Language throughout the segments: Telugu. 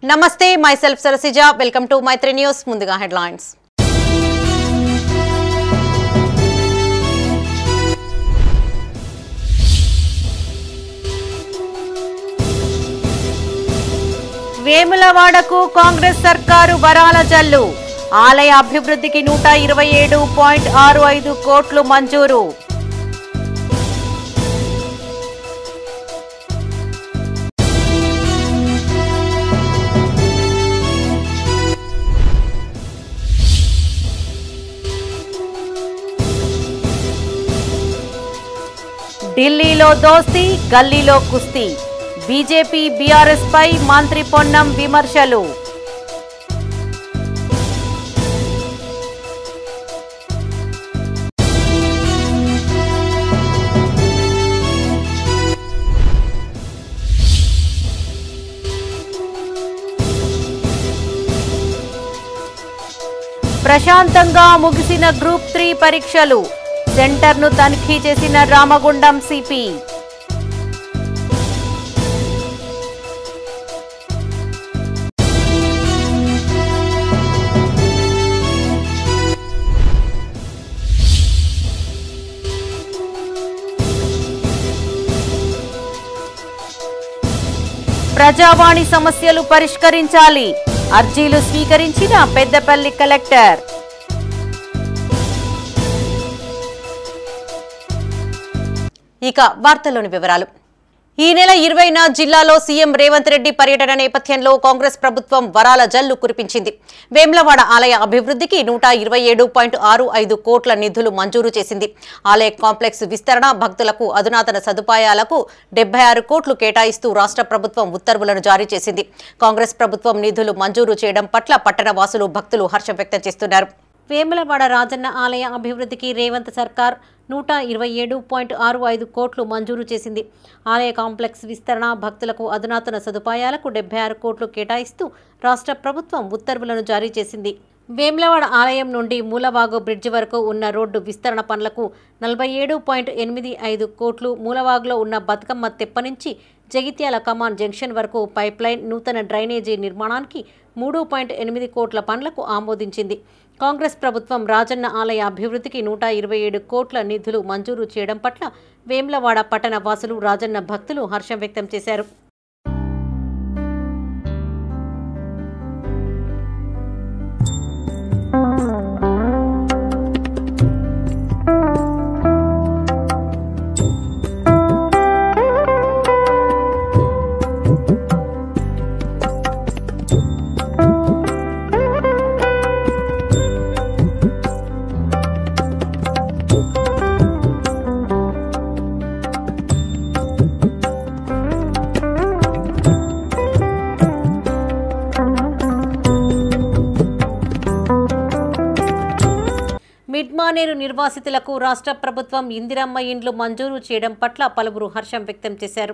నమస్తే myself Sarasija welcome to Maitri News ముందుగా headlines వేములవాడకు కాంగ్రెస్ సర్కారు వరాల జల్లు ఆలయ అభివృద్ధికి 127.65 కోట్లు మంజూరు ఢిల్లీలో దోస్తీ గల్లీలో కుస్తీ బీజేపీ బీఆర్ఎస్ పై మంత్రి పొన్నం విమర్శలు ప్రశాంతంగా ముగిసిన గ్రూప్ 3 పరీక్షలు సెంటర్ను తనిఖీ చేసిన రామగుండం సిపి ప్రజావాణి సమస్యలు పరిష్కరించాలి అర్జీలు స్వీకరించిన పెద్దపల్లి కలెక్టర్ ఇక వార్తల్లోని వివరాలు ఈ నెల 20న జిల్లాలో సీఎం రేవంత్ రెడ్డి పర్యటన నేపథ్యంలో కాంగ్రెస్ ప్రభుత్వం వరాల జల్లు కురిపించింది. వేములవాడ ఆలయ అభివృద్ధికి 127.65 కోట్ల నిధులు మంజూరు చేసింది. ఆలయ కాంప్లెక్స్ విస్తరణ, భక్తులకు అధునాతన సదుపాయాలకు 76 కోట్లు కేటాయిస్తూ రాష్ట్ర ప్రభుత్వం ఉత్తర్వులను జారీ చేసింది. కాంగ్రెస్ ప్రభుత్వం నిధులు మంజూరు చేయడం పట్ల పట్టణ వాసులు, భక్తులు హర్షం వ్యక్తం చేస్తున్నారు. వేములవాడ రాజన్న ఆలయ అభివృద్ధికి రేవంత్ సర్కార్ 127.65 కోట్లు మంజూరు చేసింది. ఆలయ కాంప్లెక్స్ విస్తరణ, భక్తులకు అధునాతన సదుపాయాలకు 76 కోట్లు కేటాయిస్తూ రాష్ట్ర ప్రభుత్వం ఉత్తర్వులను జారీ చేసింది. వేములవాడ ఆలయం నుండి మూలవాగు బ్రిడ్జి వరకు ఉన్న రోడ్డు విస్తరణ పనులకు 47.85 కోట్లు, మూలవాగులో ఉన్న బతుకమ్మ తెప్ప నుంచి జగిత్యాల కమాన్ జంక్షన్ వరకు పైప్లైన్, నూతన డ్రైనేజీ నిర్మాణానికి 3.8 కోట్ల పనులకు ఆమోదించింది. కాంగ్రెస్ ప్రభుత్వం రాజన్న ఆలయ అభివృద్ధికి 127 కోట్ల నిధులు మంజూరు చేయడం పట్ల వేములవాడ పట్టణ వాసులు, రాజన్న భక్తులు హర్షం వ్యక్తం చేశారు. మిడ్మానేరు నిర్వాసితులకు రాష్ట్ర ప్రభుత్వం ఇందిరమ్మ ఇండ్లు మంజూరు చేయడం పట్ల పలువురు హర్షం వ్యక్తం చేశారు.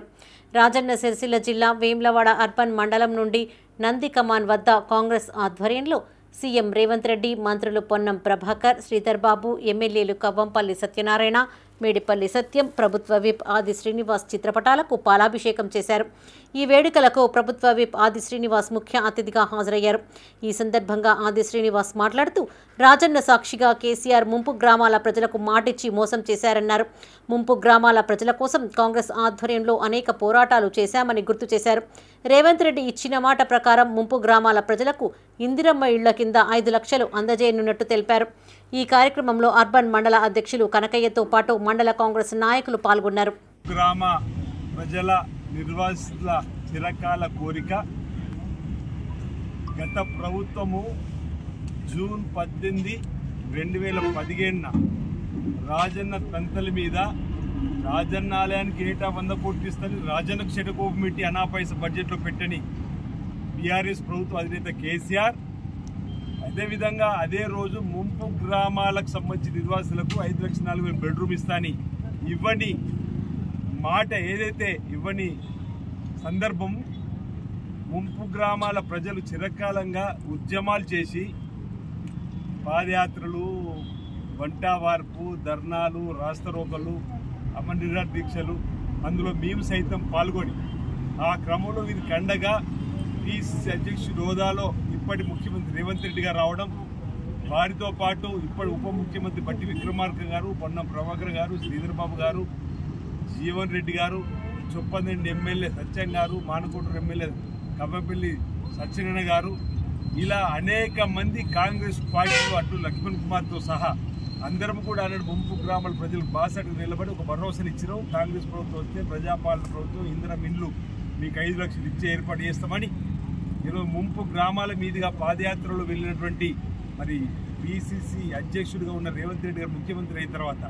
రాజన్న సిరిసిల్ల జిల్లా వేములవాడ అర్బన్ మండలం నుండి నంది కమాన్ వద్ద కాంగ్రెస్ ఆధ్వర్యంలో సీఎం రేవంత్ రెడ్డి, మంత్రులు పొన్నం ప్రభాకర్, శ్రీధర్ బాబు, ఎమ్మెల్యేలు కవ్వంపల్లి సత్యనారాయణ, మేడిపల్లి సత్యం, ప్రభుత్వ విప్ ఆది శ్రీనివాస్ చిత్రపటాలకు పాలాభిషేకం చేశారు. ఈ వేడుకలకు ప్రభుత్వ విప్ ఆది శ్రీనివాస్ ముఖ్య అతిథిగా హాజరయ్యారు. ఈ సందర్భంగా ఆది శ్రీనివాస్ మాట్లాడుతూ రాజన్న సాక్షిగా కేసీఆర్ ముంపు గ్రామాల ప్రజలకు మాటిచ్చి మోసం చేశారన్నారు. ముంపు గ్రామాల ప్రజల కోసం కాంగ్రెస్ ఆధ్వర్యంలో అనేక పోరాటాలు చేశామని గుర్తు చేశారు. రేవంత్ రెడ్డి ఇచ్చిన మాట ప్రకారం ముంపు గ్రామాల ప్రజలకు ఇందిరమ్మ ఇళ్ల కింద 5 లక్షలు అందజేయనున్నట్టు తెలిపారు. ఈ కార్యక్రమంలో అర్బన్ మండల అధ్యక్షులు కనకయ్యతో పాటు మండల కాంగ్రెస్ నాయకులు పాల్గొన్నారు. గ్రామ ప్రజల నిర్వాసితుల చిరకాల కోరిక గత ప్రభుత్వము జూన్ 18, 2017 రాజన్న తంతల మీద రాజన్న ఆలయానికి ఏటా 100 కోట్లు ఇస్తుంది, రాజన్నకు షెడకో కమిటీ అనాపైస బడ్జెట్లో పెట్టని బీఆర్ఎస్ ప్రభుత్వం అధినేత కేసీఆర్ అదేవిధంగా అదే రోజు ముంపు గ్రామాలకు సంబంధించిన నిర్వాసులకు 5,04,000 బెడ్రూమ్ ఇస్తాని ఇవ్వని మాట ఏదైతే ఇవ్వని సందర్భం ముంపు గ్రామాల ప్రజలు చిరకాలంగా ఉద్యమాలు చేసి పాదయాత్రలు, వంట వార్పు, ధర్నాలు, రాస్తారోకలు, అమరనిరాహార దీక్షలు అందులో మేము సైతం పాల్గొని ఆ క్రమంలో వీరికి అండగా పిసిసి అధ్యక్షుడి హోదాలో ఇప్పటి ముఖ్యమంత్రి రేవంత్ రెడ్డి గారు రావడం, వారితో పాటు ఇప్పటి ఉప ముఖ్యమంత్రి బట్టి విక్రమార్క గారు, పొన్నం ప్రభాకర్ గారు, శ్రీధర్ బాబు గారు, జీవన్ రెడ్డి గారు, చొప్పదండి ఎమ్మెల్యే సత్యం గారు, మానకోటూరు ఎమ్మెల్యే కవ్వపల్లి సత్యనారాయణ గారు, ఇలా అనేక మంది కాంగ్రెస్ పార్టీలో అటు లక్ష్మణ్ కుమార్తో సహా అందరం కూడా అన్నాడు ముంపు గ్రామాల ప్రజలకు బాసటకు నిలబడి ఒక భరోసాను ఇచ్చినాం. కాంగ్రెస్ ప్రభుత్వం వస్తే ప్రజాపాలన ప్రభుత్వం ఇందిరం ఇండ్లు మీకు 5 లక్షలు ఇచ్చే ఏర్పాటు చేస్తామని ఈరోజు ముంపు గ్రామాల మీదుగా పాదయాత్రలో వెళ్ళినటువంటి మరి పిసిసి అధ్యక్షుడిగా ఉన్న రేవంత్ రెడ్డి గారు ముఖ్యమంత్రి అయిన తర్వాత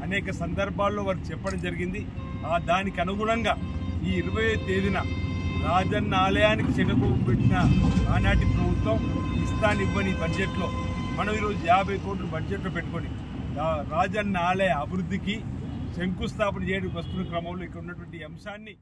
అనేక సందర్భాల్లో వారు చెప్పడం జరిగింది. దానికి అనుగుణంగా ఈ 20వ తేదీన రాజన్న ఆలయానికి శంకుస్థాపన పెట్టిన ఆనాటి ప్రభుత్వం ఇవ్వని బడ్జెట్లో మనం ఈరోజు 50 కోట్లు బడ్జెట్లో పెట్టుకొని రాజన్న ఆలయ అభివృద్ధికి శంకుస్థాపన చేయడానికి వస్తున్న క్రమంలో ఇక్కడ ఉన్నటువంటి అంశాన్ని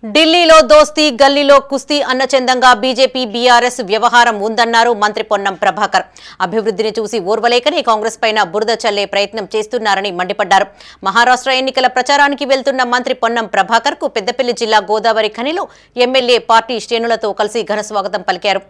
ఢిల్లీలో దోస్తీ గల్లీలో కుస్తీ అన్న చందంగా బీజేపీ బీఆర్ఎస్ వ్యవహారం ఉందన్నారు మంత్రి పొన్నం ప్రభాకర్. అభివృద్ధిని చూసి ఓర్వలేకనే కాంగ్రెస్ పైన బురద చల్లే ప్రయత్నం చేస్తున్నారని మండిపడ్డారు. మహారాష్ట్ర ఎన్నికల ప్రచారానికి వెళ్తున్న మంత్రి పొన్నం ప్రభాకర్ కు పెద్దపల్లి జిల్లా గోదావరి ఖనిలో ఎమ్మెల్యే పార్టీ శ్రేణులతో కలిసి ఘన స్వాగతం పలికారు.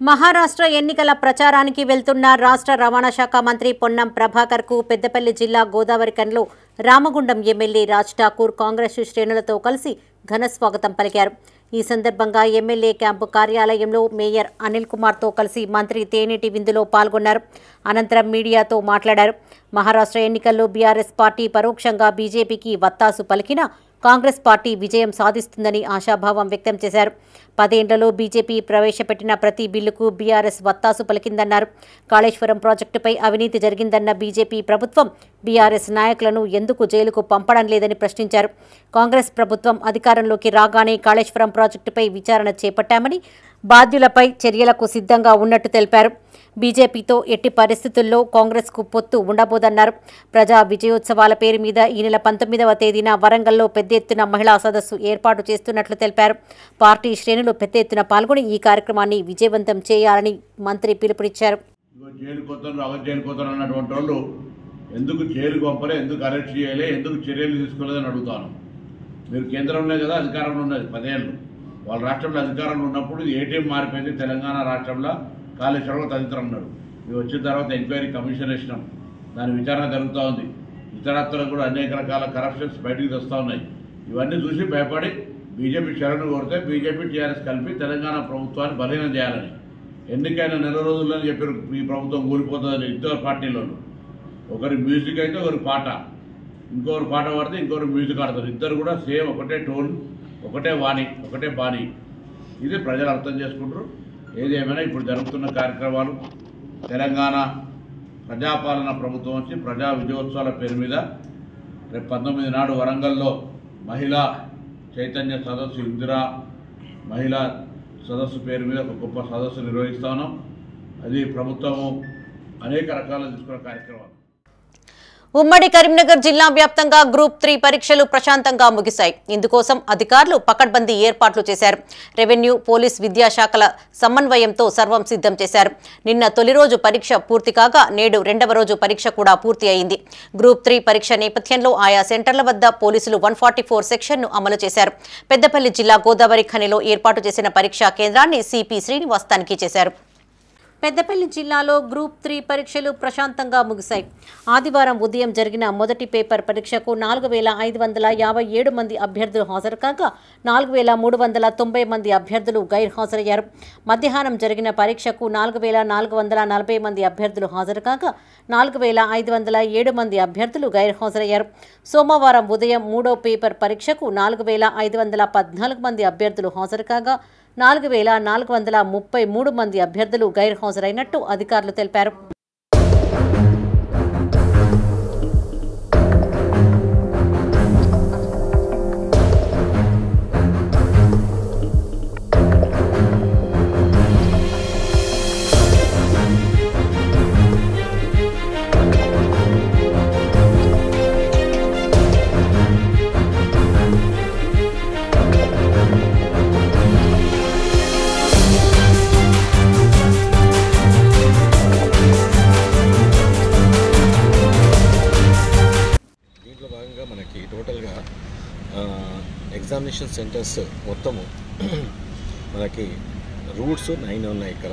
మహారాష్ట్ర ఎన్నికల ప్రచారానికి వెళ్తున్న రాష్ట్ర రవాణా శాఖ మంత్రి పొన్నం ప్రభాకర్ కు పెద్దపల్లి జిల్లా గోదావరి ఖనిలో రామగుండం ఎమ్మెల్యే రాజ్ ఠాకూర్ కాంగ్రెస్ శ్రేణులతో కలిసి ఘన స్వాగతం పలికారు. ఈ సందర్భంగా ఎమ్మెల్యే క్యాంపు కార్యాలయంలో మేయర్ అనిల్ కుమార్తో కలిసి మంత్రి తేనెటి విందులో పాల్గొన్నారు. అనంతరం మీడియాతో మాట్లాడారు. మహారాష్ట్ర ఎన్నికల్లో బీఆర్ఎస్ పార్టీ పరోక్షంగా బీజేపీకి వత్తాసు పలికినా కాంగ్రెస్ పార్టీ విజయం సాధిస్తుందని ఆశాభావం వ్యక్తం చేశారు. 10 ఏళ్లలో బీజేపీ ప్రవేశపెట్టిన ప్రతి బిల్లుకు బీఆర్ఎస్ వత్తాసు పలికిందన్నారు. కాళేశ్వరం ప్రాజెక్టుపై అవినీతి జరిగిందన్న బీజేపీ ప్రభుత్వం బీఆర్ఎస్ నాయకులను ఎందుకు జైలుకు పంపడం లేదని ప్రశ్నించారు. కాంగ్రెస్ ప్రభుత్వం అధికారంలోకి రాగానే కాళేశ్వరం ప్రాజెక్టుపై విచారణ చేపట్టామని, బాధ్యులపై చర్యలకు సిద్ధంగా ఉన్నట్టు తెలిపారు. బీజేపీతో ఎట్టి పరిస్థితుల్లో కాంగ్రెస్కు పొత్తు ఉండబోదన్నారు. ప్రజా విజయోత్సవాల పేరు మీద ఈ నెల 19వ తేదీన వరంగల్లో పెద్ద ఎత్తున మహిళా సదస్సు ఏర్పాటు చేస్తున్నట్లు తెలిపారు. పార్టీ శ్రేణులు పెద్ద ఎత్తున పాల్గొని ఈ కార్యక్రమాన్ని విజయవంతం చేయాలని మంత్రి పిలుపునిచ్చారు. ఎందుకు జైలు పంపలే, ఎందుకు అరెస్ట్ చేయలే, ఎందుకు చర్యలు తీసుకోలేదని అడుగుతాను. మీరు కేంద్రంలో కదా అధికారంలో ఉన్నది 10 ఏళ్ళు. వాళ్ళ రాష్ట్రంలో అధికారంలో ఉన్నప్పుడు ఏటీఎం మారిపోయింది. తెలంగాణ రాష్ట్రంలో కాళేశ్వరంలో తదితరం అన్నాడు. ఇవి వచ్చిన తర్వాత ఎంక్వైరీ కమిషన్ వేసినాం. దాని విచారణ జరుగుతూ ఉంది. ఇతరత్తులు కూడా అనేక రకాల కరప్షన్స్ బయటికి వస్తూ ఉన్నాయి. ఇవన్నీ చూసి భయపడి బీజేపీ శరణు కోరితే బీజేపీ టీఆర్ఎస్ కలిపి తెలంగాణ ప్రభుత్వాన్ని బలహీనం చేయాలని ఎన్నికైన నెల రోజుల్లో చెప్పారు. ఈ ప్రభుత్వం కూలిపోతుందని ఇద్దరు పార్టీలోనూ. ఒకరి మ్యూజిక్ అయితే ఒకరి పాట, ఇంకొకరు పాట పాడితే ఇంకొకరు మ్యూజిక్ ఆడతారు. ఇద్దరు కూడా సేమ్ ఒకటే టోన్, ఒకటే వాణి, ఒకటే బాణి. ఇది ప్రజలు అర్థం చేసుకుంటారు. ఏది ఏమైనా ఇప్పుడు జరుగుతున్న కార్యక్రమాలు తెలంగాణ ప్రజాపాలన ప్రభుత్వం వచ్చి ప్రజా విజయోత్సవాల పేరు మీద రేపు 19 నాడు వరంగల్లో మహిళా చైతన్య సదస్సు, ఇందిరా మహిళా సదస్సు పేరు మీద ఒక గొప్ప సదస్సు నిర్వహిస్తా ఉన్నాం. అది ప్రభుత్వము అనేక రకాల తీసుకున్న కార్యక్రమాలు. ఉమ్మడి కరీంనగర్ జిల్లా వ్యాప్తంగా గ్రూప్ 3 పరీక్షలు ప్రశాంతంగా ముగిశాయి. ఇందుకోసం అధికారులు పకడ్బందీ ఏర్పాట్లు చేశారు. రెవెన్యూ, పోలీస్, విద్యాశాఖల సమన్వయంతో సర్వం సిద్ధం చేశారు. నిన్న తొలి రోజు పరీక్ష పూర్తి కాగా నేడు 2వ రోజు పరీక్ష కూడా పూర్తి అయింది. గ్రూప్ 3 పరీక్ష నేపథ్యంలో ఆయా సెంటర్ల వద్ద పోలీసులు 144 సెక్షన్ను అమలు చేశారు. పెద్దపల్లి జిల్లా గోదావరి ఖనిలో ఏర్పాటు చేసిన పరీక్షా కేంద్రాన్ని సిపి శ్రీనివాస్ తనిఖీ చేశారు. పెద్దపల్లి జిల్లాలో గ్రూప్ 3 పరీక్షలు ప్రశాంతంగా ముగిశాయి. ఆదివారం ఉదయం జరిగిన మొదటి పేపర్ పరీక్షకు 4557 మంది అభ్యర్థులు హాజరు కాగా 4390 మంది అభ్యర్థులు గైర్హాజరయ్యారు. మధ్యాహ్నం జరిగిన పరీక్షకు 4440 మంది అభ్యర్థులు హాజరు కాగా 4507 మంది అభ్యర్థులు గైర్హాజరయ్యారు. సోమవారం ఉదయం 3వ పేపర్ పరీక్షకు 4514 మంది అభ్యర్థులు హాజరు కాగా 4433 మంది అభ్యర్థులు గైర్హాజరైనట్టు అధికారులు తెలిపారు. ఎగ్జామినేషన్ సెంటర్స్ మొత్తము మనకి రూట్స్ 9 ఉన్నాయి ఇక్కడ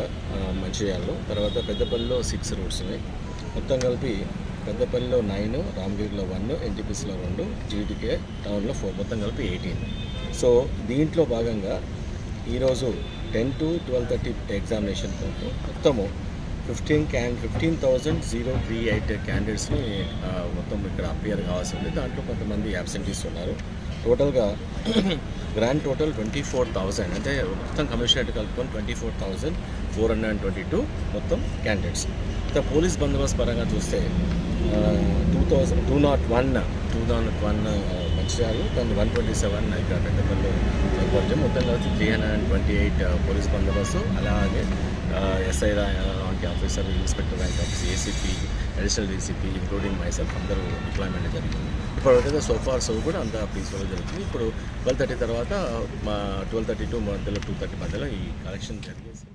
మంచిర్యాలలో. తర్వాత పెద్దపల్లిలో 6 రూట్స్ ఉన్నాయి. మొత్తం కలిపి పెద్దపల్లిలో 9, రామగిరిలో 1, ఎన్టీపీసీలో 2, జీటీకే టౌన్లో 4, మొత్తం కలిపి 18. సో దీంట్లో భాగంగా ఈరోజు 10 to 12:30 ఎగ్జామినేషన్ మొత్తము 15,038 క్యాండిడేట్స్ని మొత్తం ఇక్కడ అపియర్ కావాల్సి ఉంది. దాంట్లో కొంతమంది యాబ్సెంటీస్ ఉన్నారు. టోటల్గా గ్రాండ్ టోటల్ 24,000, అంటే మొత్తం కమిషనరేట్ కలుపుకొని 24,422 మొత్తం క్యాండిడేట్స్. ఇంకా పోలీస్ బందోబస్తు పరంగా చూస్తే 201 మంచిర్యాలు, దాని 127 ఇక్కడ పెద్దపల్లి ఏర్పరిచాం. మొత్తం కలిసి 328 పోలీస్ బందోబస్తు. అలాగే SI rank officer, inspector rank officer, ACP, additional DCP, including myself అందరూ డిప్లాయ్మెంట్ జరిగింది. ఇప్పటివరకు సోఫార్ కూడా అంతా పీస్ఫుల్గా జరుగుతుంది. ఇప్పుడు 12:30 తర్వాత 12:32 మధ్యలో 2:30 మధ్యలో ఈ కలెక్షన్ జరిగేసి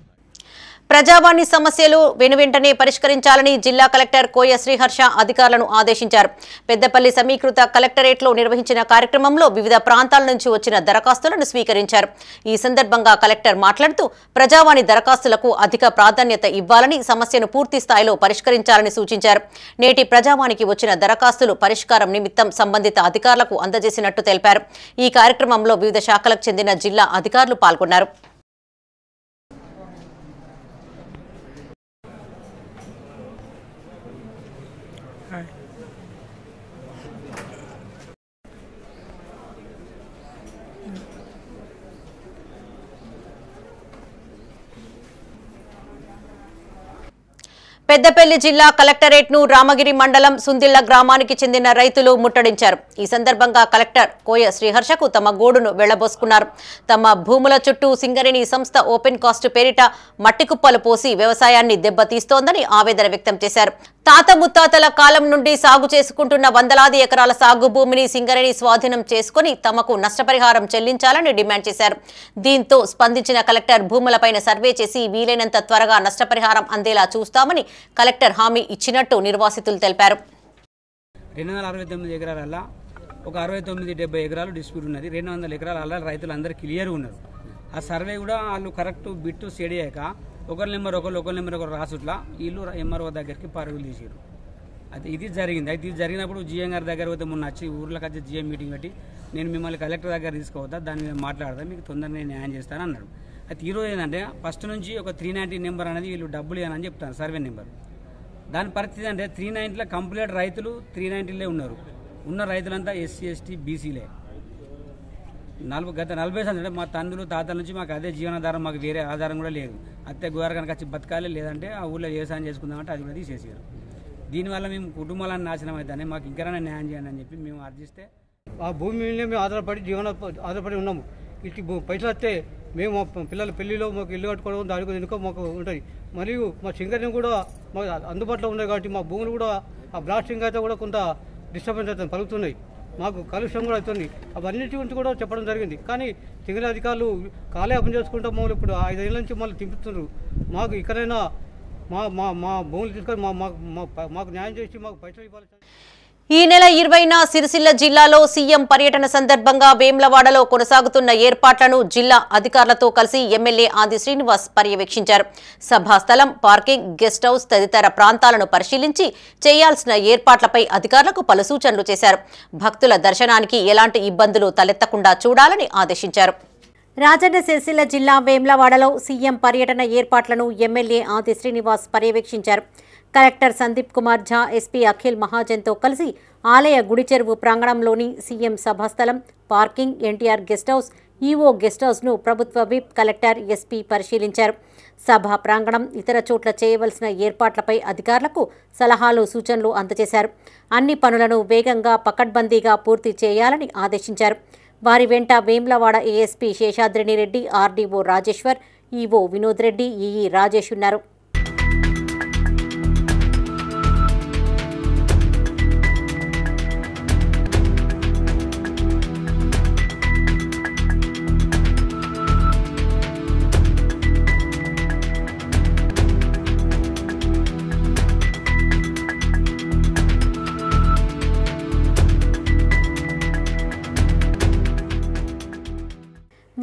ప్రజావాణి సమస్యలు వెనువెంటనే పరిష్కరించాలని జిల్లా కలెక్టర్ కోయ శ్రీహర్ష అధికారులను ఆదేశించారు. పెద్దపల్లి సమీకృత కలెక్టరేట్లో నిర్వహించిన కార్యక్రమంలో వివిధ ప్రాంతాల నుంచి వచ్చిన దరఖాస్తులను స్వీకరించారు. ఈ సందర్భంగా కలెక్టర్ మాట్లాడుతూ ప్రజావాణి దరఖాస్తులకు అధిక ప్రాధాన్యత ఇవ్వాలని, సమస్యను పూర్తి స్థాయిలో పరిష్కరించాలని సూచించారు. నేటి ప్రజావాణికి వచ్చిన దరఖాస్తులు పరిష్కారం నిమిత్తం సంబంధిత అధికారులకు అందజేసినట్టు తెలిపారు. ఈ కార్యక్రమంలో వివిధ శాఖలకు చెందిన జిల్లా అధికారులు పాల్గొన్నారు. పెద్దపల్లి జిల్లా కలెక్టరేట్ ను రామగిరి మండలం సుందిళ్ల గ్రామానికి చెందిన రైతులు ముట్టడించారు. ఈ సందర్భంగా కలెక్టర్ కోయ శ్రీహర్షకు తమ గోడును వెళ్లబోసుకున్నారు. తమ భూముల చుట్టూ సింగరేణి సంస్థ ఓపెన్ కాస్ట్ పేరిట మట్టి కుప్పలు పోసి వ్యవసాయాన్ని దెబ్బతీస్తోందని ఆవేదన వ్యక్తం చేశారు. తాత ముత్తాతల కాలం నుండి సాగు చేసుకుంటున్న వందలాది ఎకరాల సాగు భూమిని సింగరేణి స్వాధీనం చేసుకుని తమకు నష్టపరిహారం చెల్లించాలని డిమాండ్ చేశారు. దీంతో స్పందించిన కలెక్టర్ భూములపైన సర్వే చేసి వీలైనంత త్వరగా నష్టపరిహారం అందేలా చూస్తామని కలెక్టర్ హామీ ఇచ్చినట్టు నిర్వాసితులు తెలిపారు. 269 ఎకరాల ఒక 69-70 ఎకరాలు డిస్ప్యూట్ ఉన్నది. 200 ఎకరాల రైతులు అందరూ క్లియర్ ఉన్నారు. ఆ సర్వే కూడా వాళ్ళు కరెక్ట్ బిట్టు సెడ్ అయ్యాక ఒకరి నెంబర్ ఒకరు రాసుట్లా వీళ్ళు ఎంఆర్ఓ దగ్గరికి పరుగులు తీసారు. అయితే ఇది జరిగింది. అయితే ఇది జరిగినప్పుడు జిఎం గారి దగ్గర పోతే మొన్న వచ్చి ఊర్లోకి వచ్చి జిఎం మీటింగ్ పెట్టి నేను మిమ్మల్ని కలెక్టర్ దగ్గర తీసుకోవద్దా, దాని మీద మాట్లాడదా, మీకు తొందరగా నేను న్యాయం చేస్తాను అన్నాడు. అయితే ఈరోజు ఏంటంటే ఫస్ట్ నుంచి ఒక 390 నెంబర్ అనేది వీళ్ళు డబ్బులు ఇవ్వనని చెప్తాను, సర్వే నెంబర్. దాని పరిస్థితి అంటే 390లో కంప్లీట్ రైతులు 390లే ఉన్నారు. ఉన్న రైతులంతా ఎస్సీ ఎస్టీ బీసీలే. గత 40 సంవత్సరాలు మా తండ్రులు తాతల నుంచి మాకు అదే జీవనాధారం, మాకు వేరే ఆధారం కూడా లేదు. అత్తే గోర కనుక వచ్చి బతకాలి, లేదంటే ఆ ఊళ్ళో వ్యవసాయం చేసుకుందామంటే అది కూడా తీసేసారు. దీనివల్ల మేము కుటుంబాలను నాశనం అవుతానే, మాకు ఇంకైనా న్యాయం చేయండి అని చెప్పి మేము అర్థిస్తే ఆ భూమి మీద మేము ఆధారపడి ఉన్నాము. ఇటు పైసలు వస్తే మేము మా పిల్లల పెళ్లిలో మాకు ఇల్లు కట్టుకోవడం దానికి ఎందుకో మాకు ఉంటుంది. మరియు మా సింగరేణి కూడా మాకు అందుబాటులో ఉన్నాయి కాబట్టి మా భూములు కూడా ఆ బ్లాస్టింగ్ అయితే కూడా కొంత డిస్టర్బెన్స్ అవుతుంది, పలుకుతున్నాయి. మాకు కాలుష్యం కూడా అవుతుంది. అవన్నిటి గురించి కూడా చెప్పడం జరిగింది. కానీ సింగరేణి అధికారులు కాలయాపన చేసుకుంటూ మమ్మల్ని ఇప్పుడు 5 ఏళ్ళ నుంచి మళ్ళీ తింపుతున్నారు. మాకు ఇక్కడైనా మా మా మా భూములు తీసుకొని మాకు న్యాయం చేసి మాకు పైసలు ఇవ్వాలి. ఈ నెల 20న సిరిసిల్ల జిల్లాలో సీఎం పర్యటన సందర్భంగా వేములవాడలో కొనసాగుతున్న ఏర్పాట్లను జిల్లా అధికారులతో కలిసి ఎమ్మెల్యే ఆది శ్రీనివాస్ పర్యవేక్షించారు. సభాస్థలం, పార్కింగ్, గెస్ట్ హౌస్ తదితర ప్రాంతాలను పరిశీలించి చేయాల్సిన ఏర్పాట్లపై అధికారులకు పలు సూచనలు చేశారు. భక్తుల దర్శనానికి ఎలాంటి ఇబ్బందులు తలెత్తకుండా చూడాలని ఆదేశించారు. రాజన్న సిరిసిల్ల జిల్లా వేములవాడలో సీఎం పర్యటన ఏర్పాట్లను ఎమ్మెల్యే ఆది శ్రీనివాస్ పర్యవేక్షించారు. కలెక్టర్ సందీప్ కుమార్ ఝా, ఎస్పీ అఖిల్ మహాజన్తో కలిసి ఆలయ గుడి చెరువు ప్రాంగణంలోని సీఎం సభాస్థలం, parking, NTR guest house, EO guest హౌస్ను ప్రభుత్వ విప్ కలెక్టర్ ఎస్పీ పరిశీలించారు. సభా ప్రాంగణం, ఇతర చోట్ల చేయవలసిన ఏర్పాట్లపై అధికారులకు సలహాలు, సూచనలు అందజేశారు. అన్ని పనులను వేగంగా పకడ్బందీగా పూర్తి చేయాలని ఆదేశించారు. వారి వెంట Vemulawada ASP Seshadrini Reddy, RDO Rajeshwar, EO Vinod Reddy, EE Rajesh ఉన్నారు.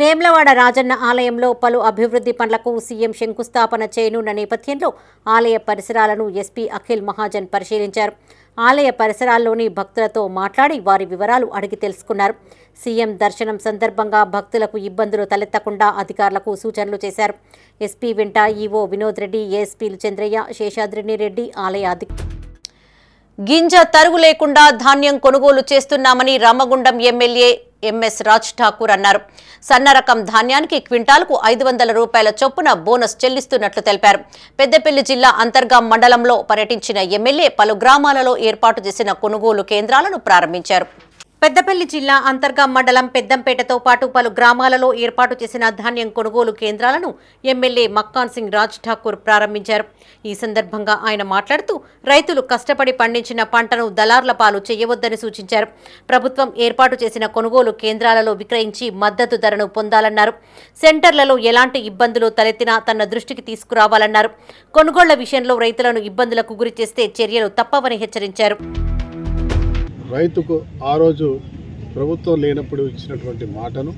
వేమ్లవాడ రాజన్న ఆలయంలో పలు అభివృద్ధి పనులకు సీఎం శంకుస్థాపన చేయనున్న నేపథ్యంలో ఆలయ పరిసరాలను ఎస్పీ అఖిల్ మహాజన్ పరిశీలించారు. ఆలయ పరిసరాల్లోని భక్తులతో మాట్లాడి వారి వివరాలు అడిగి తెలుసుకున్నారు. సీఎం దర్శనం సందర్భంగా భక్తులకు ఇబ్బందులు తలెత్తకుండా అధికారులకు సూచనలు చేశారు. ఎస్పీ వెంట ఈవో వినోద్ రెడ్డి, ఏఎస్పీలు చంద్రయ్య, శేషాద్రిని రెడ్డి ఆలయ గింజ తరుగు లేకుండా ధాన్యం కొనుగోలు చేస్తున్నామని రామగుండం ఎమ్మెల్యే ఎంఎస్ రాజ్ ఠాకూర్ అన్నారు. సన్న రకం ధాన్యానికి క్వింటాల్కు 500 రూపాయల చొప్పున బోనస్ చెల్లిస్తున్నట్లు తెలిపారు. పెద్దపల్లి జిల్లా అంతర్గాం మండలంలో పర్యటించిన ఎమ్మెల్యే పలు గ్రామాలలో ఏర్పాటు చేసిన కొనుగోలు కేంద్రాలను ప్రారంభించారు. పెద్దపల్లి జిల్లా అంతర్గాం మండలం పెద్దంపేటతో పాటు పలు గ్రామాలలో ఏర్పాటు చేసిన ధాన్యం కొనుగోలు కేంద్రాలను ఎమ్మెల్యే మక్కాన్ సింగ్ రాజ్ ఠాకూర్ ప్రారంభించారు. ఈ సందర్భంగా ఆయన మాట్లాడుతూ రైతులు కష్టపడి పండించిన పంటను దళార్ల పాలు చేయవద్దని సూచించారు. ప్రభుత్వం ఏర్పాటు చేసిన కొనుగోలు కేంద్రాలలో విక్రయించి మద్దతు ధరను పొందాలన్నారు. సెంటర్లలో ఎలాంటి ఇబ్బందులు తలెత్తినా తన దృష్టికి తీసుకురావాలన్నారు. కొనుగోళ్ల విషయంలో రైతులను ఇబ్బందులకు గురి చేస్తే చర్యలు తప్పవని హెచ్చరించారు. రైతుకు ఆ రోజు ప్రభుత్వం లేనప్పుడు ఇచ్చినటువంటి మాటను,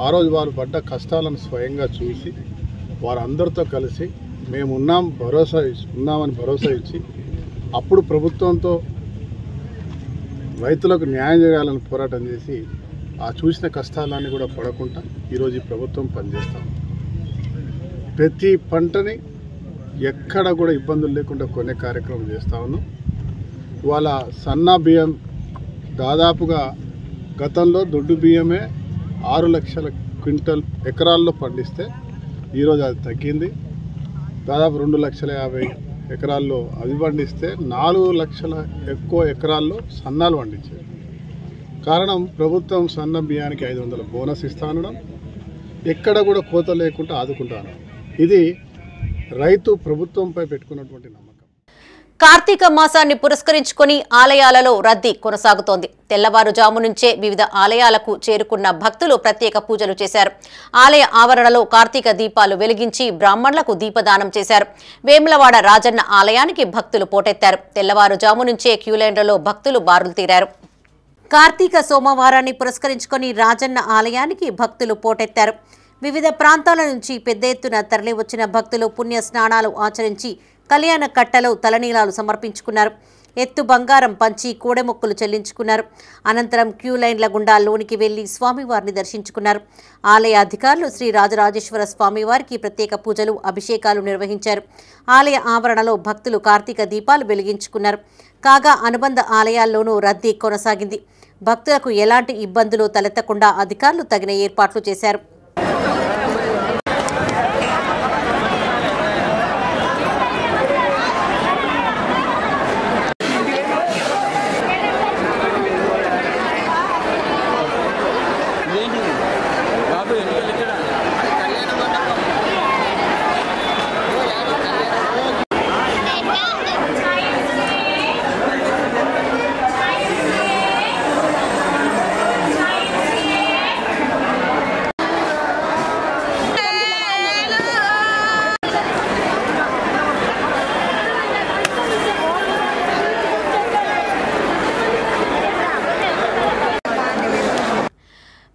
ఆ రోజు వారు పడ్డ కష్టాలను స్వయంగా చూసి వారందరితో కలిసి మేము ఉన్నామని భరోసా ఇచ్చి అప్పుడు ప్రభుత్వంతో రైతులకు న్యాయం చేయాలని పోరాటం చేసి ఆ చూసిన కష్టాలన్నీ కూడా పడకుండా ఈరోజు ఈ ప్రభుత్వం పనిచేస్తాం. ప్రతి పంటని ఎక్కడ కూడా ఇబ్బందులు లేకుండా కొనే కార్యక్రమం చేస్తా ఉన్నాం. ఇవాళ సన్నా బియ్యం దాదాపుగా గతంలో దొడ్డు బియ్యమే 6 లక్షల క్వింటల్ ఎకరాల్లో పండిస్తే ఈరోజు అది తగ్గింది. దాదాపు 2,50,000 ఎకరాల్లో అది పండిస్తే 4 లక్షల ఎక్కువ ఎకరాల్లో సన్నాలు పండించారు. కారణం ప్రభుత్వం సన్న బియ్యానికి 500 బోనస్ ఇస్తానడం, ఎక్కడ కూడా కోత లేకుండా ఆదుకుంటాను. ఇది రైతు ప్రభుత్వంపై పెట్టుకున్నటువంటి నమ్మకం. కార్తీక మాసాన్ని పురస్కరించుకొని ఆలయాలలో రద్దీ కొనసాగుతోంది. తెల్లవారుజాము నుంచే వివిధ ఆలయాలకు చేరుకున్న భక్తులు ప్రత్యేక పూజలు చేశారు. ఆలయ ఆవరణలో కార్తీక దీపాలు వెలిగించి బ్రాహ్మణులకు దీపదానం చేశారు. వేములవాడ రాజన్న ఆలయానికి భక్తులు పోటెత్తారు. తెల్లవారుజాము నుంచే క్యూలైన్లలో భక్తులు బారులు తీరారు. కార్తీక సోమవారాన్ని పురస్కరించుకొని రాజన్న ఆలయానికి భక్తులు పోటెత్తారు. వివిధ ప్రాంతాల నుంచి పెద్ద ఎత్తున తరలివచ్చిన భక్తులు పుణ్య స్నానాలు ఆచరించి కళ్యాణ కట్టలో తలనీలాలు సమర్పించుకున్నారు. ఎత్తు బంగారం పంచి కోడెమొక్కులు చెల్లించుకున్నారు. అనంతరం క్యూ లైన్ల గుండా లోనికి వెళ్లి స్వామివారిని దర్శించుకున్నారు. ఆలయ అధికారులు శ్రీ రాజరాజేశ్వర స్వామివారికి ప్రత్యేక పూజలు, అభిషేకాలు నిర్వహించారు. ఆలయ ఆవరణలో భక్తులు కార్తీక దీపాలు వెలిగించుకున్నారు. కాగా అనుబంధ ఆలయాల్లోనూ రద్దీ కొనసాగింది. భక్తులకు ఎలాంటి ఇబ్బందులు తలెత్తకుండా అధికారులు తగిన ఏర్పాట్లు చేశారు.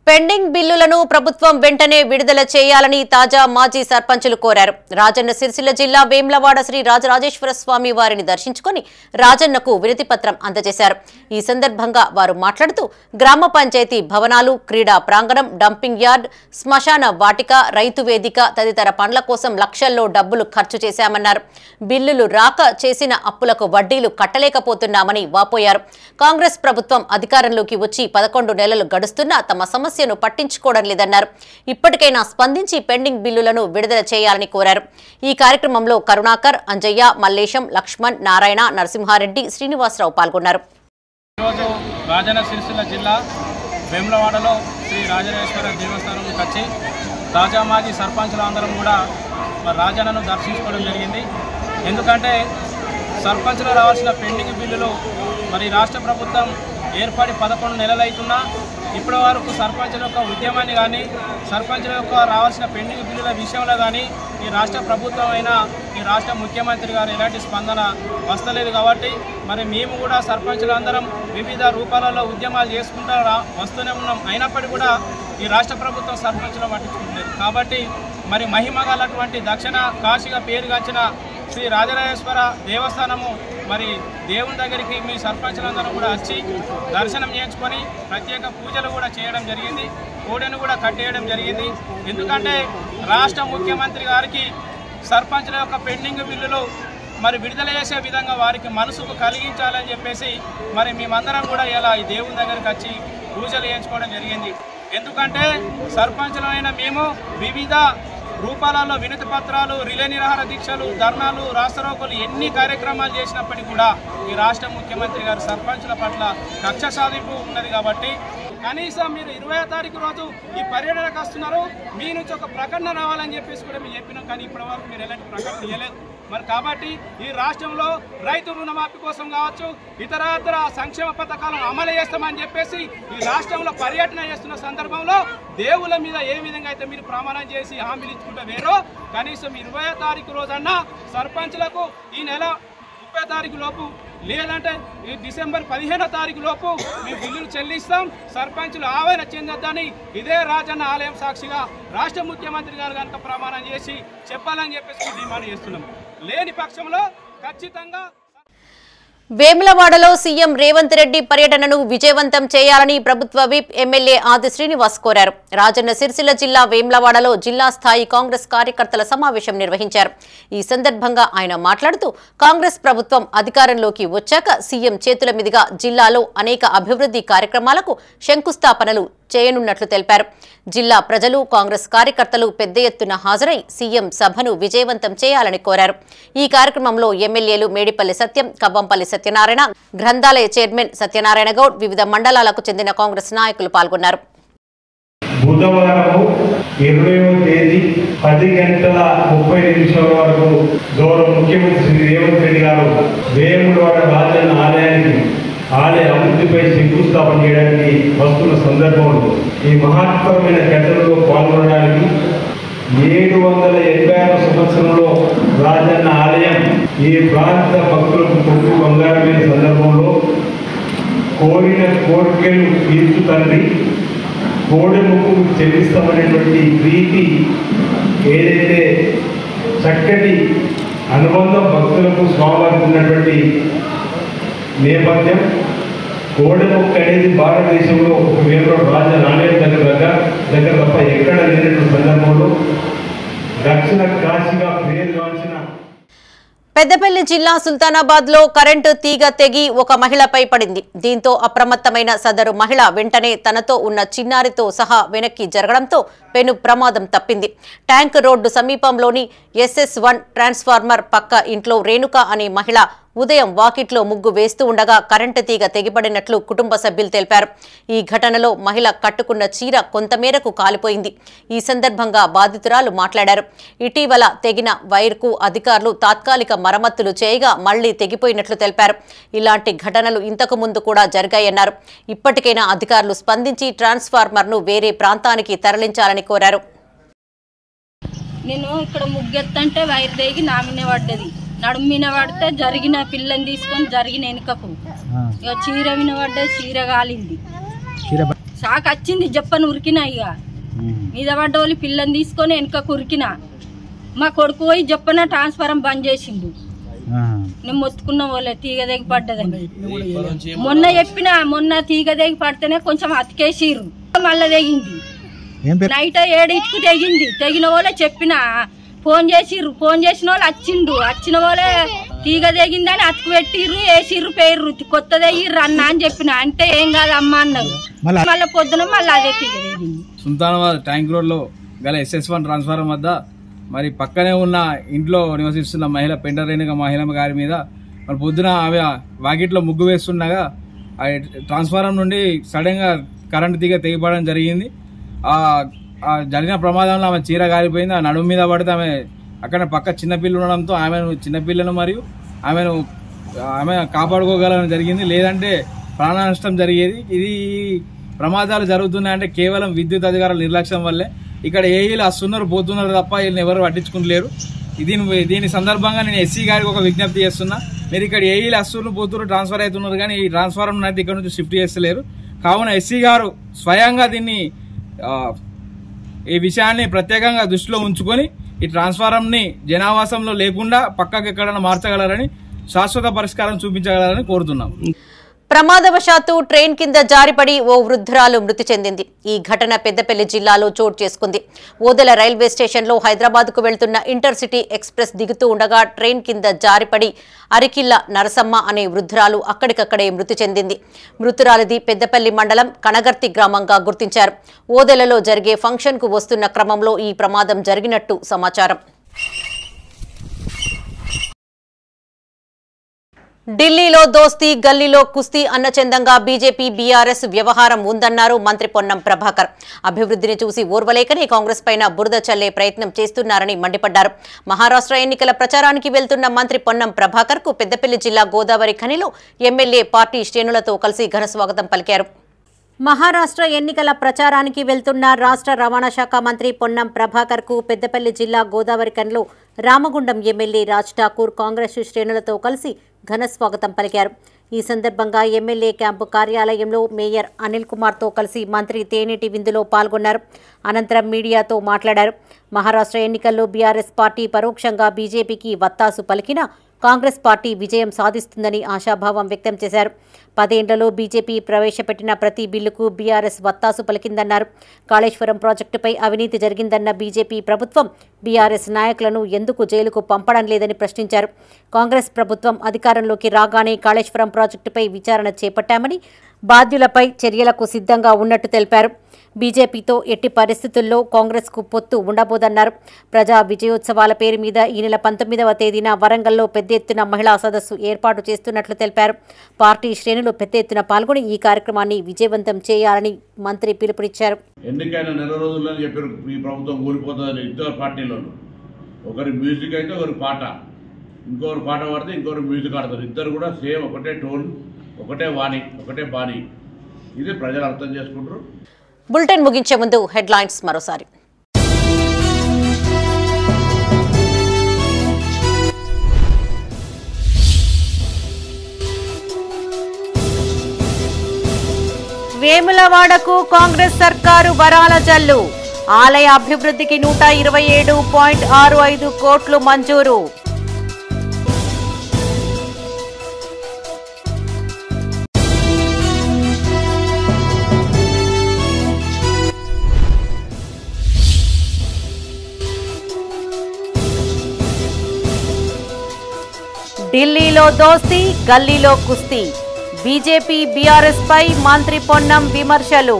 పెండింగ్ బిల్లులను ప్రభుత్వం వెంటనే విడుదల చేయాలని తాజా మాజీ సర్పంచులు కోరారు. రాజన్న సిరిసిల్ల జిల్లా వేమ్లవాడ శ్రీ రాజరాజేశ్వర స్వామి వారిని దర్శించుకొని రాజన్నకు వినతి పత్రం అందజేశారు. ఈ సందర్భంగా వారు మాట్లాడుతూ గ్రామ పంచాయతీ భవనాలు, క్రీడా ప్రాంగణం, డంపింగ్ యార్డ్, శ్మశాన వాటిక, రైతు వేదిక తదితర పనుల కోసం లక్షల్లో డబ్బులు ఖర్చు చేశామన్నారు. బిల్లులు రాక చేసిన అప్పులకు వడ్డీలు కట్టలేకపోతున్నామని వాపోయారు. కాంగ్రెస్ ప్రభుత్వం అధికారంలోకి వచ్చి 11 నెలలు గడుస్తున్నా తమ సమస్యను పట్టించుకోవడం లేదన్నారు. ఇప్పటికైనా స్పందించి పెండింగ్ బిల్లులను విడుదల చేయాలని కోరారు. ఈ కార్యక్రమంలో కరుణాకర్, అంజయ్య, మల్లేశం, లక్ష్మణ్, నారాయణ, నరసింహారెడ్డి, శ్రీనివాసరావు పాల్గొన్నారు. ఈరోజు రాజన్న సిరిసిల్ల జిల్లా వేములవాడలో శ్రీ రాజరాజేశ్వర దేవస్థానంకి వచ్చి తాజా మాజీ సర్పంచులందరం కూడా రాజన్నను దర్శించుకోవడం జరిగింది. ఎందుకంటే సర్పంచులు రావాల్సిన పెండింగ్ బిల్లులు మరి రాష్ట్ర ప్రభుత్వం ఏర్పడి 11 నెలలైతున్నా ఇప్పటి వరకు సర్పంచుల యొక్క ఉద్యమాన్ని కానీ సర్పంచుల యొక్క రావాల్సిన పెండింగ్ బిల్లుల విషయంలో కానీ ఈ రాష్ట్ర ప్రభుత్వం అయినా ఈ రాష్ట్ర ముఖ్యమంత్రి గారు ఎలాంటి స్పందన వస్తలేదు కాబట్టి మరి మేము కూడా సర్పంచులందరం వివిధ రూపాలలో ఉద్యమాలు చేసుకుంటూ వస్తూనే ఉన్నాం. అయినప్పటికీ కూడా ఈ రాష్ట్ర ప్రభుత్వం సర్పంచులు పట్టించుకుంటలేదు. కాబట్టి మరి మహిమ గలటువంటి దక్షిణ కాశీగా పేరుగాంచిన శ్రీ రాజరాజేశ్వర దేవస్థానము మరి దేవుని దగ్గరికి మీ సర్పంచులందరూ కూడా వచ్చి దర్శనం చేయించుకొని ప్రత్యేక పూజలు కూడా చేయడం జరిగింది. కోడెను కూడా కట్టేయడం జరిగింది. ఎందుకంటే రాష్ట్ర ముఖ్యమంత్రి గారికి సర్పంచుల యొక్క పెండింగ్ బిల్లులు మరి విడుదల చేసే విధంగా వారికి మనసుకు కలిగించాలని చెప్పేసి మరి మేమందరం కూడా ఇలా ఈ దేవుని దగ్గరికి వచ్చి పూజలు చేయించుకోవడం జరిగింది. ఎందుకంటే సర్పంచులైన మేము వివిధ రూపాలలో వినతి పత్రాలు, రిలే నిరాహార దీక్షలు, ధర్నాలు, రాస్తారోకోలు ఎన్ని కార్యక్రమాలు చేసినప్పటికీ కూడా ఈ రాష్ట్ర ముఖ్యమంత్రి గారు సర్పంచుల పట్ల కక్ష సాధింపు ఉన్నది. కాబట్టి కనీసం మీరు 20వ తారీఖు రోజు ఈ పర్యటనకు వస్తున్నారు, మీ నుంచి ఒక ప్రకటన రావాలని చెప్పేసి కూడా మేము చెప్పినాం. కానీ ఇప్పటివరకు మీరు ఎలాంటి ప్రకటన చేయలేదు. మరి కాబట్టి ఈ రాష్ట్రంలో రైతు రుణమాఫీ కోసం కావచ్చు, ఇతర సంక్షేమ పథకాలను అమలు చేస్తామని చెప్పేసి ఈ రాష్ట్రంలో పర్యటన చేస్తున్న సందర్భంలో దేవుళ్ళ మీద ఏ విధంగా అయితే మీరు ప్రమాణం చేసి హామీలు ఇచ్చుకుంటే వేరో కనీసం 20వ తారీఖు రోజన్నా సర్పంచులకు ఈ నెల 30వ తారీఖు లోపు లేదంటే ఈ డిసెంబర్ 15వ తారీఖు లోపు మేము బిల్లులు చెల్లిస్తాం, సర్పంచులు ఆవేదన చెందొద్దని ఇదే రాజన్న ఆలయం సాక్షిగా రాష్ట్ర ముఖ్యమంత్రి గారు కనుక ప్రమాణం చేసి చెప్పాలని చెప్పేసి డిమాండ్ చేస్తున్నాం. లేని పక్షంలో ఖచ్చితంగా వేములవాడలో సీఎం రేవంత్ రెడ్డి పర్యటనను విజయవంతం చేయాలని ప్రభుత్వ విప్ ఎమ్మెల్యే ఆది శ్రీనివాస్ కోరారు. రాజన్న సిరిసిల్ల జిల్లా వేములవాడలో జిల్లా స్థాయి కాంగ్రెస్ కార్యకర్తల సమావేశం నిర్వహించారు. ఈ సందర్భంగా ఆయన మాట్లాడుతూ కాంగ్రెస్ ప్రభుత్వం అధికారంలోకి వచ్చాక సీఎం చేతుల మీదుగా జిల్లాలో అనేక అభివృద్ధి కార్యక్రమాలకు శంకుస్థాపనలు చేయనున్నట్లు తెలిపారు. జిల్లా ప్రజలు కాంగ్రెస్ కార్యకర్తలు పెద్ద ఎత్తున హాజరై సీఎం సభను విజయవంతం చేయాలని కోరారు. ఈ కార్యక్రమంలో ఎమ్మెల్యేలు మేడిపల్లి సత్యం, కవ్వంపల్లి సత్యనారాయణ, గ్రంథాలయ చైర్మన్ సత్యనారాయణ గౌడ్, వివిధ మండలాలకు చెందిన కాంగ్రెస్ నాయకులు పాల్గొన్నారు. బుధవారం 20వ తేదీ 10:30 వరకు గౌరవ ముఖ్యమంత్రి శ్రీ రేవంత్ రెడ్డి గారు వేములవాడ రాజన్న ఆలయ అభివృద్ధిపై శంకుస్థాపన చేయడానికి వస్తున్న సందర్భంలో ఈ మహత్తరమైన ఘటనలో పాల్గొనడానికి 786 సంవత్సరంలో రాజన్న ఆలయం ఈ ప్రాంత భక్తులకు కొట్టు బంగారమైన సందర్భంలో కోరిన కోరికలు తీర్చు తండ్రి, కోడెముక్కు చెల్లిస్తామనేటువంటి ప్రీతి ఏదైతే చక్కటి అనుబంధం భక్తులకు స్వామివారికి ఉన్నటువంటి నేపథ్యం. కోడెముక్కు అనేది భారతదేశంలో ఒక వేములవాడ రాజన్న ఆలయం దగ్గర తప్ప ఎక్కడ లేనటువంటి సందర్భంలో దక్షిణ కాశీగా పేరుగాంచిన పెద్దపల్లి జిల్లా సుల్తానాబాద్ లో కరెంటు తీగ తెగి ఒక మహిళపై పడింది. దీంతో అప్రమత్తమైన సదరు మహిళ వెంటనే తనతో ఉన్న చిన్నారితో సహా వెనక్కి జరగడంతో పెను ప్రమాదం తప్పింది. ట్యాంక్ రోడ్డు సమీపంలోని SS1 ట్రాన్స్ఫార్మర్ పక్క ఇంట్లో రేణుక అనే మహిళ ఉదయం వాకిట్లో ముగ్గు వేస్తూ ఉండగా కరెంటు తీగ తెగిపడినట్లు కుటుంబ సభ్యులు తెలిపారు. ఈ ఘటనలో మహిళ కట్టుకున్న చీర కొంతమేరకు కాలిపోయింది. ఈ సందర్భంగా బాధితురాలు మాట్లాడారు. ఇటీవల తెగిన వైర్కు అధికారులు తాత్కాలిక మరమ్మతులు చేయగా మళ్లీ తెగిపోయినట్లు తెలిపారు. ఇలాంటి ఘటనలు ఇంతకు ముందు కూడా జరిగాయన్నారు. ఇప్పటికైనా అధికారులు స్పందించి ట్రాన్స్ఫార్మర్ను వేరే ప్రాంతానికి తరలించాలని కోరారు. నేను ఇక్కడ ముగ్గెత్తంటే వైర్ తెగి నా మీద పడ్డది. నడుము మీద పడితే జరిగిన పిల్లని తీసుకొని జరిగిన వెనుకకు ఇక చీర మీద పడ్డది, చీర కాలింది, షాక్ వచ్చింది, చెప్పని ఉరికినా. ఇక మీద పడ్డ వాళ్ళు పిల్లని తీసుకొని వెనుకకు ఉరికినా. మా కొడుకు పోయి చెప్పన ట్రాన్స్ఫారం బంద్ చేసిండు. నేను మొత్తుకున్న వాళ్ళే తీగ తెగి పడ్డదని మొన్న చెప్పిన. మొన్న తీగ తెగి పడితేనే కొంచెం అతికేసిర్రు, మళ్ళా తెగింది. నైట్ 7కు తెగింది. తెగిన వాళ్ళే చెప్పిన, ఫోన్ చేసిర్రు. ఫోన్ చేసిన వాళ్ళు వచ్చిన వాళ్ళే తీగ తెగిందని అతుకు పెట్టిర్రు, వేసిర్రు, పేర్రు, కొత్త తెగిర్రు అన్న అని చెప్పిన. అంటే ఏం కాదమ్మా అన్నారు. మళ్ళీ పొద్దున మళ్ళీ అదే తీగ తెగింది. సుల్తానాబాద్ ట్యాంక్ రోడ్లో గల SS1 ట్రాన్స్ఫార్మర్ వద్ద మరి పక్కనే ఉన్న ఇంట్లో నివసిస్తున్న మహిళ పెండరేణుక మహిళ గారి మీద మరి పొద్దున ఆమె వాకిట్లో ముగ్గు వేస్తుండగా ట్రాన్స్ఫార్మర్ నుండి సడన్ గా కరెంటు తీగ తెగిపడడం జరిగింది. ఆ జరిగిన ప్రమాదంలో ఆమె చీర కాలిపోయింది. ఆ నడుము మీద పడితే ఆమె అక్కడ పక్క చిన్నపిల్లలు ఉండడంతో చిన్నపిల్లను మరియు ఆమె కాపాడుకోగలడం జరిగింది. లేదంటే ప్రాణ నష్టం జరిగేది. ఇది ప్రమాదాలు జరుగుతున్నాయంటే కేవలం విద్యుత్ అధికారుల నిర్లక్ష్యం వల్లే. ఇక్కడ ఏఈలు వస్తున్నారు పోతున్నారు తప్ప వీళ్ళని ఎవరు పట్టించుకుంటలేరు. దీని సందర్భంగా నేను ఎస్సీ గారికి ఒక విజ్ఞప్తి చేస్తున్నా. మీరు ఇక్కడ ఏఈలు అస్సూరు పోతున్నారు, ట్రాన్స్ఫర్ అవుతున్నారు, కానీ ఈ ట్రాన్స్ఫారం అయితే ఇక్కడ నుంచి షిఫ్ట్ చేస్తలేరు. కావున ఎస్సీ గారు స్వయంగా దీన్ని ఈ విషయాన్ని ప్రత్యేకంగా దృష్టిలో ఉంచుకొని ఈ ట్రాన్స్ఫారంని జనావాసంలో లేకుండా పక్కకు ఎక్కడైనా మార్చగలరని, శాశ్వత పరిష్కారం చూపించగలరని కోరుతున్నాం. ప్రమాదవశాత్తు ట్రైన్ కింద జారిపడి ఓ వృద్ధురాలు మృతి చెందింది. ఈ ఘటన పెద్దపల్లి జిల్లాలో చోటు చేసుకుంది. ఓదెల రైల్వే స్టేషన్లో హైదరాబాద్కు వెళ్తున్న ఇంటర్సిటీ ఎక్స్ప్రెస్ దిగుతూ ఉండగా ట్రైన్ కింద జారిపడి అరికిల్ల నరసమ్మ అనే వృద్ధురాలు అక్కడికక్కడే మృతి చెందింది. మృతురాలిది పెద్దపల్లి మండలం కనగర్తి గ్రామంగా గుర్తించారు. ఓదెలలో జరిగే ఫంక్షన్కు వస్తున్న క్రమంలో ఈ ప్రమాదం జరిగినట్టు సమాచారం. ఢిల్లీలో దోస్తీ, గల్లీలో కుస్తీ అన్నచందంగా బీజేపీ బీఆర్ఎస్ వ్యవహారం ఉందన్నారు మంత్రి పొన్నం ప్రభాకర్. అభివృద్ధిని చూసి ఓర్వలేకనే కాంగ్రెస్ పైన బురద చల్లే ప్రయత్నం చేస్తున్నారని మండిపడ్డారు. మహారాష్ట్ర ఎన్నికల ప్రచారానికి వెళ్తున్న మంత్రి పొన్నం ప్రభాకర్ కు పెద్దపల్లి జిల్లా గోదావరి ఖనిలో ఎమ్మెల్యే పార్టీ శ్రేణులతో కలిసి ఘన స్వాగతం పలికారు. మహారాష్ట్ర ఎన్నికల ప్రచారానికి వెళ్తున్న రాష్ట్ర రవాణా శాఖ మంత్రి పొన్నం ప్రభాకర్ కు పెద్దపల్లి జిల్లా గోదావరి ఖనిలో రామగుండం ఎమ్మెల్యే రాజ్ ఠాకూర్ కాంగ్రెస్ శ్రేణులతో కలిసి ఘన స్వాగతం పలికారు. ఈ సందర్భంగా ఎమ్మెల్యే క్యాంపు కార్యాలయంలో మేయర్ అనిల్ కుమార్తో కలిసి మంత్రి తేనెటి విందులో పాల్గొన్నారు. అనంతరం మీడియాతో మాట్లాడారు. మహారాష్ట్ర ఎన్నికల్లో బీఆర్ఎస్ పార్టీ పరోక్షంగా బీజేపీకి వత్తాసు పలికినా కాంగ్రెస్ పార్టీ విజయం సాధిస్తుందని ఆశాభావం వ్యక్తం చేశారు. 10 ఏళ్లలో బీజేపీ ప్రవేశపెట్టిన ప్రతి బిల్లుకు బీఆర్ఎస్ వత్తాసు పలికిందన్నారు. కాళేశ్వరం ప్రాజెక్టుపై అవినీతి జరిగిందన్న బీజేపీ ప్రభుత్వం బీఆర్ఎస్ నాయకులను ఎందుకు జైలుకు పంపడం లేదని ప్రశ్నించారు. కాంగ్రెస్ ప్రభుత్వం అధికారంలోకి రాగానే కాళేశ్వరం ప్రాజెక్టుపై విచారణ చేపట్టామని, బాధ్యులపై చర్యలకు సిద్ధంగా ఉన్నట్టు తెలిపారు. బీజేపీతో ఎట్టి పరిస్థితుల్లో కాంగ్రెస్కు పొత్తు ఉండబోదన్నారు. ప్రజా విజయోత్సవాల పేరు మీద ఈ నెల 19వ తేదీన వరంగల్లో పెద్ద ఎత్తున మహిళా సదస్సు ఏర్పాటు చేస్తున్నట్లు తెలిపారు. పార్టీ శ్రేణులు పెద్ద ఎత్తున పాల్గొని ఈ కార్యక్రమాన్ని విజయవంతం చేయాలని మంత్రి పిలుపునిచ్చారు. ఎన్నికైన నెల రోజుల్లో చెప్పారు ఈ ప్రభుత్వం కూలిపోతుందని ఇద్దరు పార్టీలను. ఒకరి మ్యూజిక్ అయితే ఒకరి పాట, ఇంకొకరు పాట పాడితే ఇంకొకరు మ్యూజిక్ ఆడతారు. ఇద్దరు కూడా సేమ్ ఒకటే టోన్, ఒకటే వాణి, ఒకటే బాణి. ఇది ప్రజలు అర్థం చేసుకుంటారు. బులెటిన్ ముగించే ముందు హెడ్లైన్స్ మరోసారి. వేములవాడకు కాంగ్రెస్ సర్కారు వరాల జల్లు. ఆలయ అభివృద్ధికి 127.65 కోట్లు మంజూరు. ఢిల్లీలో దోస్తీ, గల్లీలో కుస్తీ. బీజేపీ బీఆర్ఎస్ పై మంత్రి పొన్నం విమర్శలు.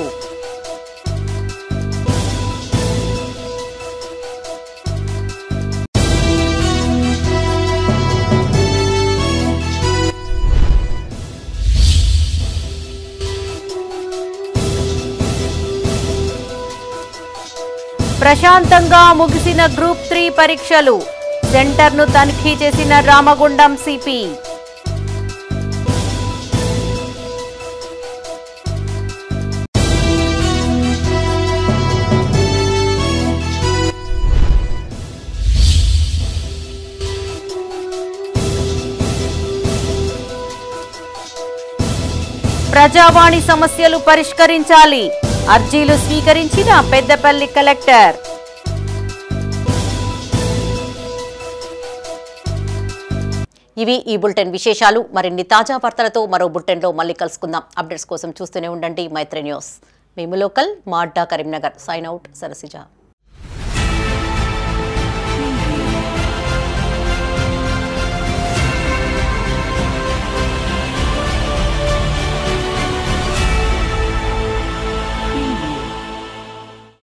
ప్రశాంతంగా ముగిసిన గ్రూప్ 3 పరీక్షలు. సెంటర్ను తనిఖీ చేసిన రామగుండం సిపి. ప్రజావాణి సమస్యలు పరిష్కరించాలి. అర్జీలు స్వీకరించిన పెద్దపల్లి కలెక్టర్. ఇవి ఈ బులెటిన్ విశేషాలు. మరిన్ని తాజా వార్తలతో మరో బులెటిన్లో మళ్ళీ కలుసుకుందాం. అప్డేట్స్ కోసం చూస్తూనే ఉండండి మైత్రి న్యూస్. మేము లోకల్, మా అడ్డా కరీంనగర్. Sign out, Sarasija.